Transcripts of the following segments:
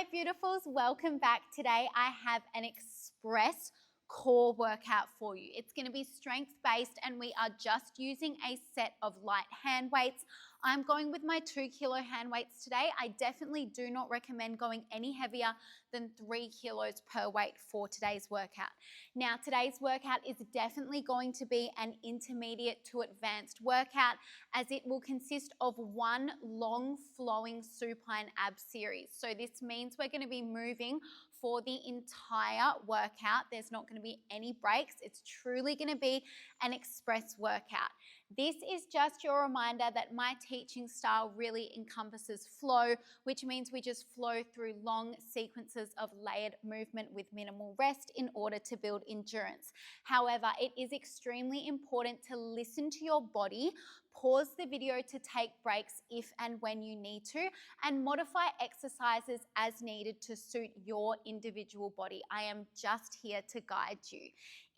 Hi beautifuls, welcome back. Today I have an express core workout for you. It's going to be strength based and we are just using a set of light hand weights. I'm going with my 2 kilo hand weights today. I definitely do not recommend going any heavier than 3 kilos per weight for today's workout. Now today's workout is definitely going to be an intermediate to advanced workout, as it will consist of one long flowing supine ab series. So this means we're going to be moving for the entire workout. There's not going to be any breaks. It's truly going to be an express workout. This is just your reminder that my teaching style really encompasses flow, which means we just flow through long sequences of layered movement with minimal rest in order to build endurance. However, it is extremely important to listen to your body, pause the video to take breaks if and when you need to, and modify exercises as needed to suit your individual body. I am just here to guide you.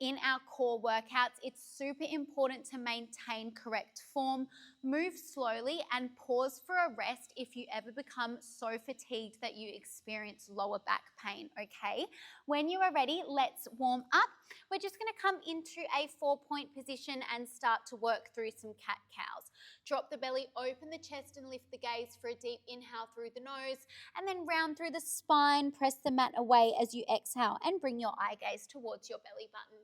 In our core workouts, it's super important to maintain correct form, move slowly, and pause for a rest if you ever become so fatigued that you experience lower back pain, okay? When you are ready, let's warm up. We're just going to come into a 4-point position and start to work through some cat-cows. Drop the belly, open the chest and lift the gaze for a deep inhale through the nose, and then round through the spine, press the mat away as you exhale and bring your eye gaze towards your belly button.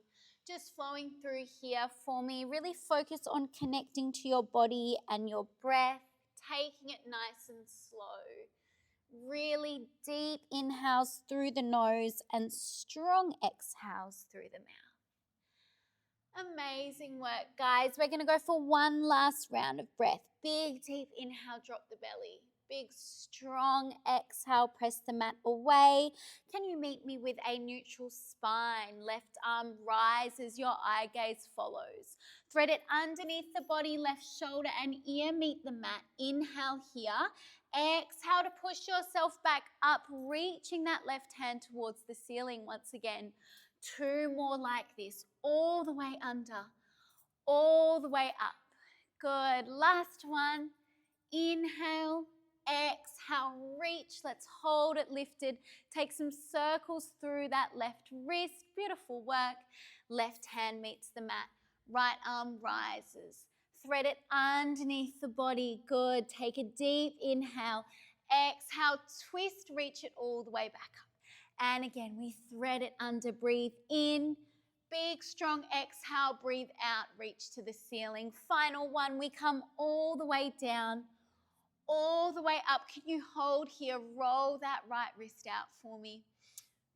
Just flowing through here for me. Really focus on connecting to your body and your breath, taking it nice and slow. Really deep inhales through the nose and strong exhales through the mouth. Amazing work, guys. We're going to go for one last round of breath. Big, deep inhale, drop the belly. Big, strong exhale, press the mat away. Can you meet me with a neutral spine? Left arm rises, your eye gaze follows. Thread it underneath the body, left shoulder and ear meet the mat. Inhale here. Exhale to push yourself back up, reaching that left hand towards the ceiling once again. 2 more like this, all the way under, all the way up. Good, last one. Inhale, exhale, reach. Let's hold it lifted. Take some circles through that left wrist. Beautiful work. Left hand meets the mat. Right arm rises. Thread it underneath the body. Good. Take a deep inhale. Exhale, twist, reach it all the way back up. And again, we thread it under. Breathe in. Big, strong exhale. Breathe out. Reach to the ceiling. Final one. We come all the way down, all the way up. Can you hold here? Roll that right wrist out for me.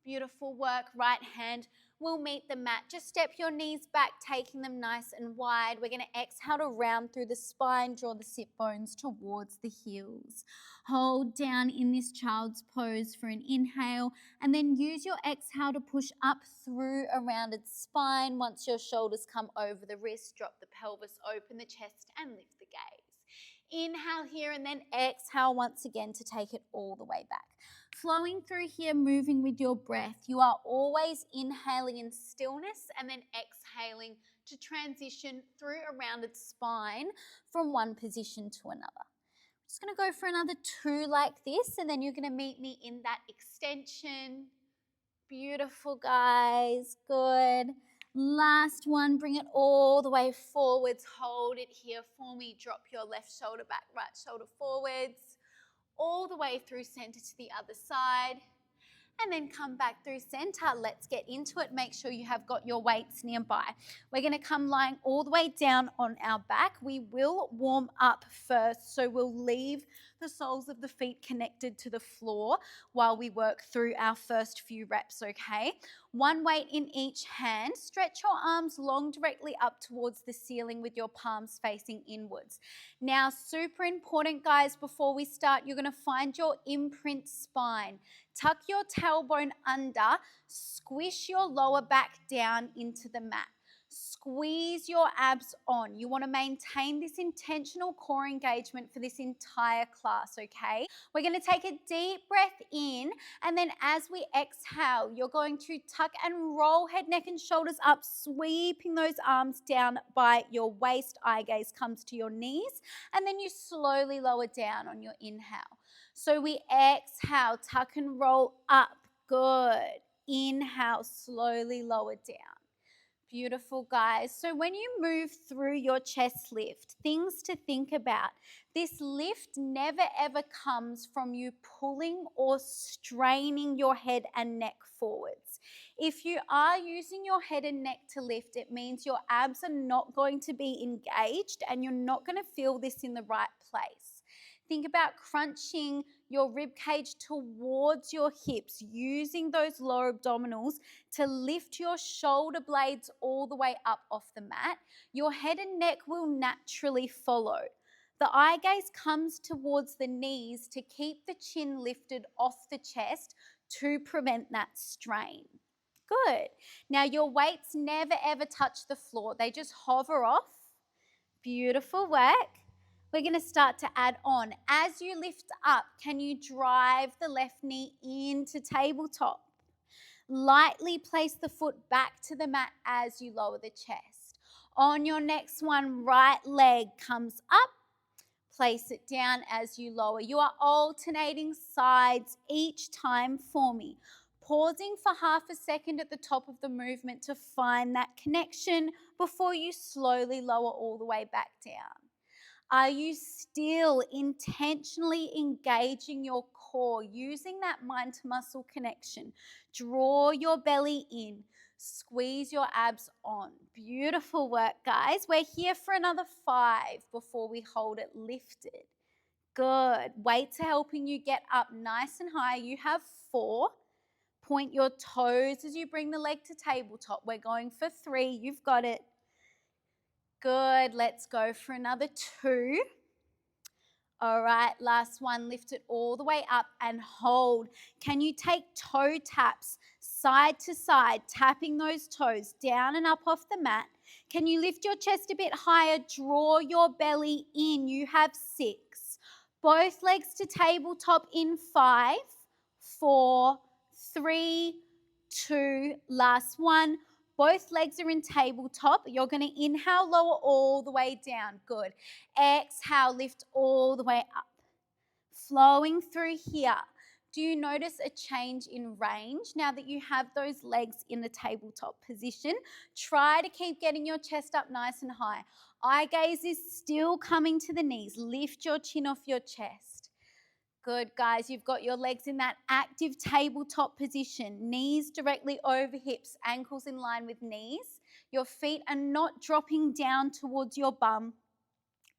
Beautiful work. Right hand will meet the mat. Just step your knees back, taking them nice and wide. We're going to exhale to round through the spine, draw the sit bones towards the heels. Hold down in this child's pose for an inhale, and then use your exhale to push up through a rounded spine. Once your shoulders come over the wrist, drop the pelvis, open the chest and lift the gaze. Inhale here and then exhale once again to take it all the way back. Flowing through here, moving with your breath. You are always inhaling in stillness and then exhaling to transition through a rounded spine from one position to another. I'm just going to go for another 2 like this, and then you're going to meet me in that extension. Beautiful, guys. Good. Last one, bring it all the way forwards. Hold it here for me. Drop your left shoulder back, right shoulder forwards. All the way through center to the other side. And then come back through center. Let's get into it. Make sure you have got your weights nearby. We're going to come lying all the way down on our back. We will warm up first, so we'll leave the soles of the feet connected to the floor while we work through our first few reps, okay? 1 weight in each hand. Stretch your arms long directly up towards the ceiling with your palms facing inwards. Now, super important, guys, before we start, you're going to find your imprint spine. Tuck your tailbone under, squish your lower back down into the mat. Squeeze your abs on. You want to maintain this intentional core engagement for this entire class, okay? We're going to take a deep breath in, and then as we exhale, you're going to tuck and roll head, neck, and shoulders up, sweeping those arms down by your waist. Eye gaze comes to your knees, and then you slowly lower down on your inhale. So we exhale, tuck and roll up. Good. Inhale, slowly lower down. Beautiful, guys. So when you move through your chest lift, things to think about. This lift never ever comes from you pulling or straining your head and neck forwards. If you are using your head and neck to lift, it means your abs are not going to be engaged and you're not going to feel this in the right place. Think about crunching your rib cage towards your hips, using those lower abdominals to lift your shoulder blades all the way up off the mat. Your head and neck will naturally follow. The eye gaze comes towards the knees to keep the chin lifted off the chest to prevent that strain. Good. Now your weights never ever touch the floor. They just hover off. Beautiful work. We're going to start to add on. As you lift up, can you drive the left knee into tabletop? Lightly place the foot back to the mat as you lower the chest. On your next one, right leg comes up. Place it down as you lower. You are alternating sides each time for me. Pausing for half a second at the top of the movement to find that connection before you slowly lower all the way back down. Are you still intentionally engaging your core, using that mind to muscle connection? Draw your belly in, squeeze your abs on. Beautiful work, guys. We're here for another 5 before we hold it lifted. Good. Weights are helping you get up nice and high. You have 4. Point your toes as you bring the leg to tabletop. We're going for 3. You've got it. Good. Let's go for another 2. All right, last one. Lift it all the way up and hold. Can you take toe taps side to side, tapping those toes down and up off the mat? Can you lift your chest a bit higher? Draw your belly in. You have 6. Both legs to tabletop in 5, 4, 3, 2. Last one. Both legs are in tabletop. You're going to inhale, lower all the way down. Good. Exhale, lift all the way up. Flowing through here. Do you notice a change in range now that you have those legs in the tabletop position? Try to keep getting your chest up nice and high. Eye gaze is still coming to the knees. Lift your chin off your chest. Good, guys. You've got your legs in that active tabletop position. Knees directly over hips, ankles in line with knees. Your feet are not dropping down towards your bum.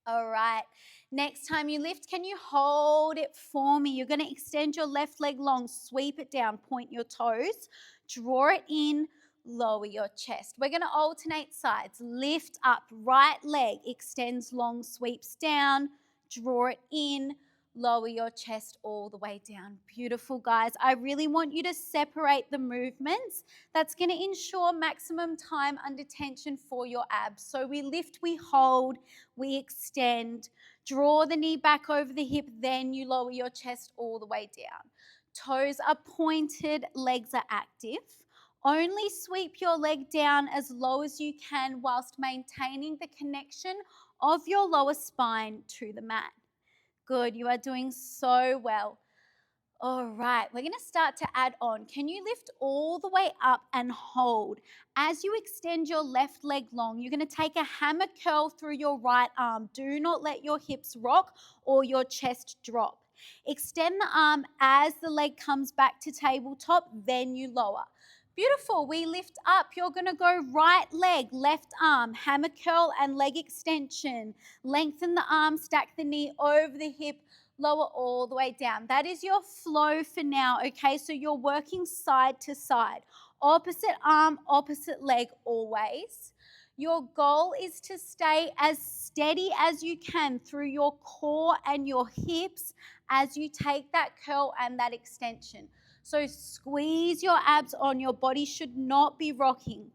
All right. Next time you lift, can you hold it for me? You're going to extend your left leg long, sweep it down, point your toes, draw it in, lower your chest. We're going to alternate sides. Lift up, right leg extends long, sweeps down, draw it in, lower your chest all the way down. Beautiful, guys. I really want you to separate the movements. That's going to ensure maximum time under tension for your abs. So we lift, we hold, we extend. Draw the knee back over the hip, then you lower your chest all the way down. Toes are pointed, legs are active. Only sweep your leg down as low as you can whilst maintaining the connection of your lower spine to the mat. Good, you are doing so well. All right, we're going to start to add on. Can you lift all the way up and hold? As you extend your left leg long, you're going to take a hammer curl through your right arm. Do not let your hips rock or your chest drop. Extend the arm as the leg comes back to tabletop, then you lower. Beautiful. We lift up. You're going to go right leg, left arm, hammer curl and leg extension. Lengthen the arm, stack the knee over the hip, lower all the way down. That is your flow for now, okay? So you're working side to side. Opposite arm, opposite leg always. Your goal is to stay as steady as you can through your core and your hips as you take that curl and that extension. So squeeze your abs on. Your body should not be rocking.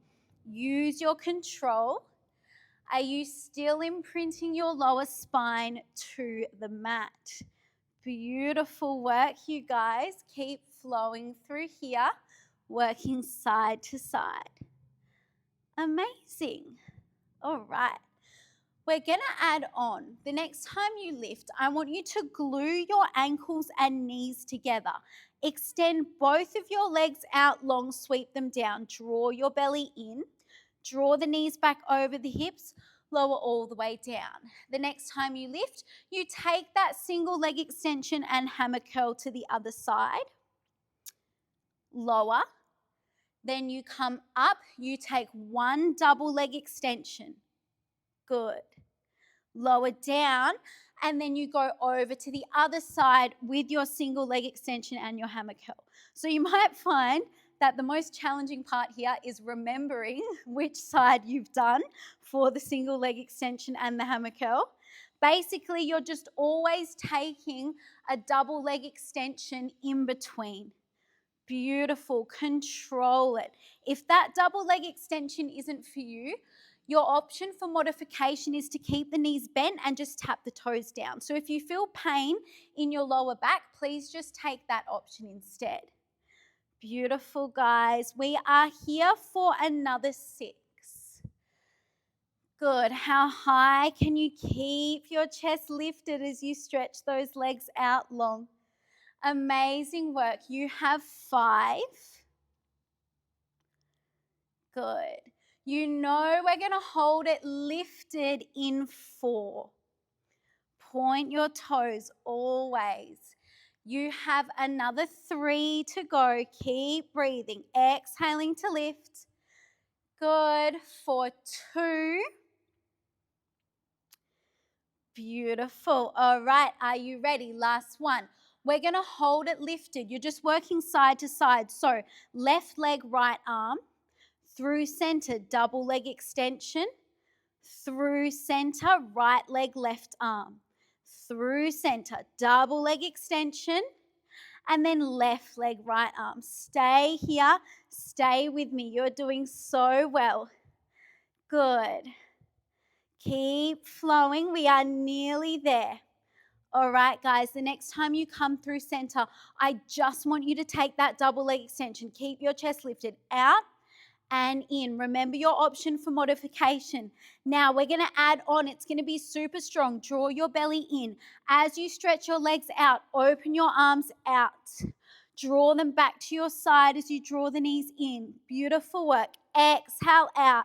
Use your control. Are you still imprinting your lower spine to the mat? Beautiful work, you guys. Keep flowing through here, working side to side. Amazing. All right. we're going to add on, the next time you lift, I want you to glue your ankles and knees together. Extend both of your legs out long, sweep them down. Draw your belly in. Draw the knees back over the hips. Lower all the way down. The next time you lift, you take that single leg extension and hammer curl to the other side. Lower. Then you come up. You take one double leg extension. Good. Lower down, and then you go over to the other side with your single leg extension and your hammer curl. So you might find that the most challenging part here is remembering which side you've done for the single leg extension and the hammer curl. Basically, you're just always taking a double leg extension in between. Beautiful. Control it. If that double leg extension isn't for you, your option for modification is to keep the knees bent and just tap the toes down. So if you feel pain in your lower back, please just take that option instead. Beautiful, guys. We are here for another 6. Good. How high can you keep your chest lifted as you stretch those legs out long? Amazing work. You have 5. Good. You know we're going to hold it lifted in 4. Point your toes always. You have another 3 to go. Keep breathing. Exhaling to lift. Good. For 2. Beautiful. All right. Are you ready? Last one. We're going to hold it lifted. You're just working side to side. So left leg, right arm. Through center, double leg extension. Through center, right leg, left arm. Through center, double leg extension. And then left leg, right arm. Stay here. Stay with me. You're doing so well. Good. Keep flowing. We are nearly there. All right, guys, the next time you come through center, I just want you to take that double leg extension. Keep your chest lifted out and in. Remember your option for modification. Now we're going to add on. It's going to be super strong. Draw your belly in. As you stretch your legs out, open your arms out. Draw them back to your side as you draw the knees in. Beautiful work. Exhale out.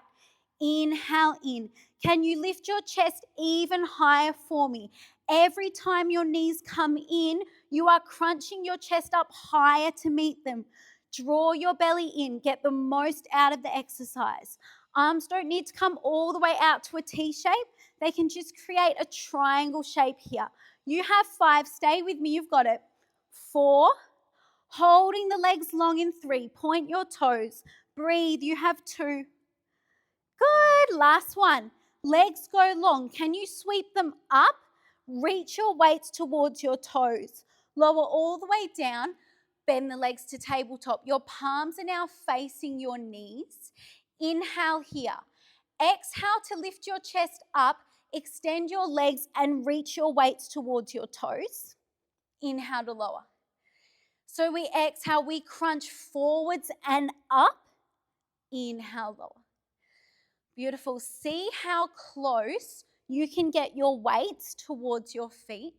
Inhale in. Can you lift your chest even higher for me? Every time your knees come in, you are crunching your chest up higher to meet them. Draw your belly in. Get the most out of the exercise. Arms don't need to come all the way out to a T shape. They can just create a triangle shape here. You have 5. Stay with me. You've got it. 4. Holding the legs long in 3. Point your toes. Breathe. You have 2. Good. Last one. Legs go long. Can you sweep them up? Reach your weights towards your toes. Lower all the way down. Bend the legs to tabletop. Your palms are now facing your knees. Inhale here. Exhale to lift your chest up. Extend your legs and reach your weights towards your toes. Inhale to lower. So we exhale, we crunch forwards and up. Inhale, lower. Beautiful. See how close you can get your weights towards your feet.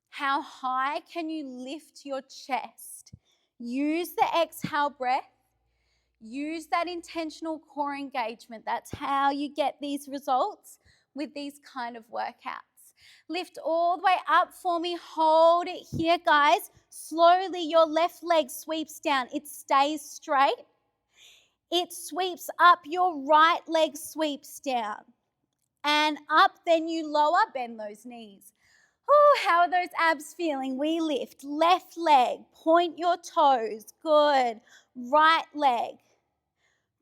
How high can you lift your chest? Use the exhale breath. Use that intentional core engagement. That's how you get these results with these kind of workouts. Lift all the way up for me. Hold it here, guys. Slowly, your left leg sweeps down. It stays straight. It sweeps up. Your right leg sweeps down. And up, then you lower. Bend those knees. Oh, how are those abs feeling? We lift. Left leg. Point your toes. Good. Right leg.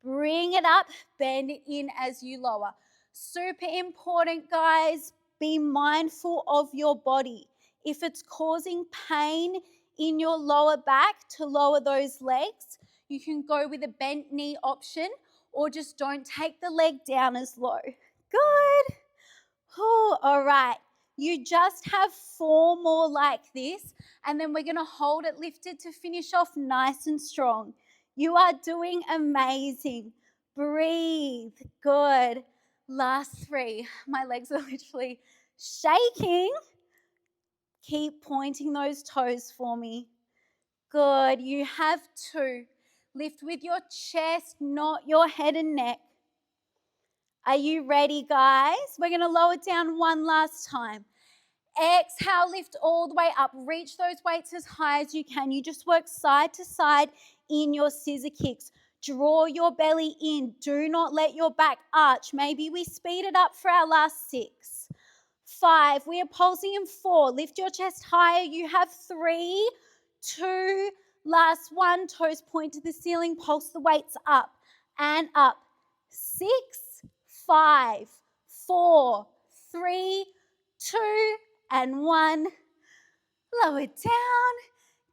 Bring it up. Bend it in as you lower. Super important, guys. Be mindful of your body. If it's causing pain in your lower back to lower those legs, you can go with a bent knee option or just don't take the leg down as low. Good. Oh, all right. You just have 4 more like this, and then we're going to hold it lifted to finish off nice and strong. You are doing amazing. Breathe. Good. Last 3. My legs are literally shaking. Keep pointing those toes for me. Good. You have 2. Lift with your chest, not your head and neck. Are you ready, guys? We're going to lower it down one last time. Exhale, lift all the way up. Reach those weights as high as you can. You just work side to side in your scissor kicks. Draw your belly in. Do not let your back arch. Maybe we speed it up for our last 6. 5. We are pulsing in 4. Lift your chest higher. You have 3, 2, last 1. Toes point to the ceiling. Pulse the weights up and up. 6, 5, 4, 3, 2, and 1. Lower down.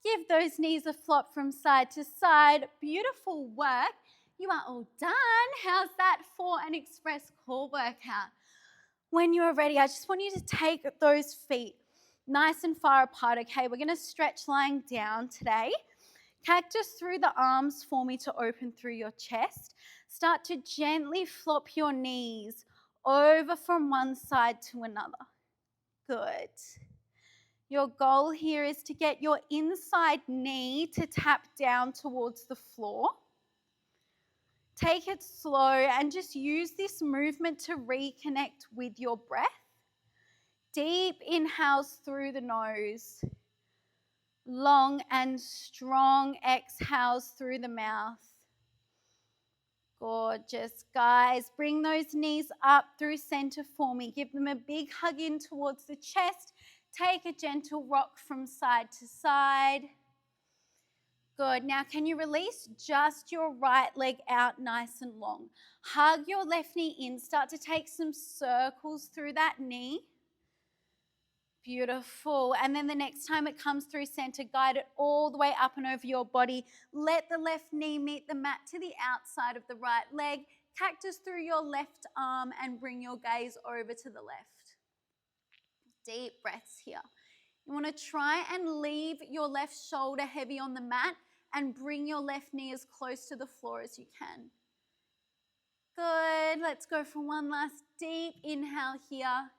Give those knees a flop from side to side. Beautiful work. You are all done. How's that for an express core workout? When you're ready, I just want you to take those feet nice and far apart, okay? We're going to stretch lying down today. Cactus through the arms for me to open through your chest. Start to gently flop your knees over from one side to another. Good. Your goal here is to get your inside knee to tap down towards the floor. Take it slow and just use this movement to reconnect with your breath. Deep inhales through the nose. Long and strong exhales through the mouth. Gorgeous, guys. Bring those knees up through center for me. Give them a big hug in towards the chest. Take a gentle rock from side to side. Good. Now, can you release just your right leg out nice and long? Hug your left knee in. Start to take some circles through that knee. Beautiful. And then the next time it comes through center, guide it all the way up and over your body. Let the left knee meet the mat to the outside of the right leg. Cactus through your left arm and bring your gaze over to the left. Deep breaths here. You want to try and leave your left shoulder heavy on the mat and bring your left knee as close to the floor as you can. Good. Let's go for one last deep inhale here.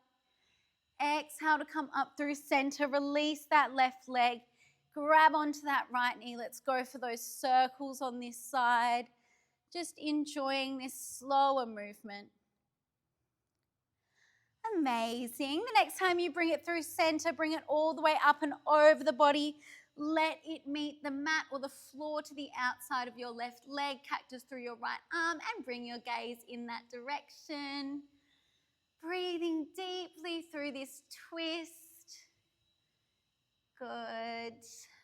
Exhale to come up through center. Release that left leg. Grab onto that right knee. Let's go for those circles on this side. Just enjoying this slower movement. Amazing. The next time you bring it through center, bring it all the way up and over the body. Let it meet the mat or the floor to the outside of your left leg. Cactus through your right arm and bring your gaze in that direction. Breathing deeply through this twist. Good.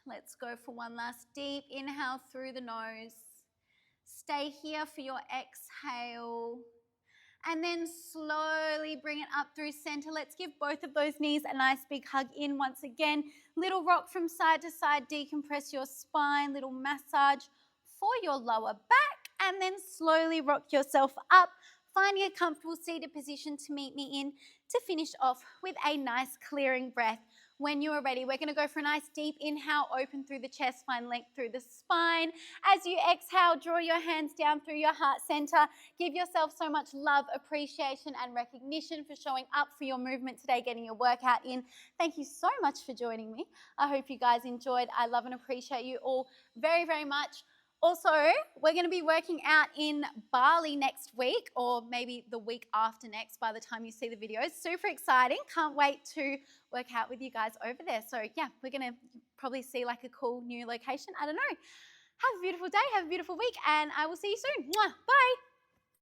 Let's go for one last deep inhale through the nose. Stay here for your exhale. And then slowly bring it up through center. Let's give both of those knees a nice big hug in once again. Little rock from side to side. Decompress your spine. Little massage for your lower back. And then slowly rock yourself up. Finding a comfortable seated position to meet me in to finish off with a nice clearing breath. When you are ready, we're going to go for a nice deep inhale, open through the chest, find length through the spine. As you exhale, draw your hands down through your heart center. Give yourself so much love, appreciation, and recognition for showing up for your movement today, getting your workout in. Thank you so much for joining me. I hope you guys enjoyed. I love and appreciate you all very, very much. Also, we're going to be working out in Bali next week, or maybe the week after next by the time you see the videos. Super exciting. Can't wait to work out with you guys over there. So yeah, we're going to probably see like a cool new location. I don't know. Have a beautiful day. Have a beautiful week. And I will see you soon. Mwah. Bye.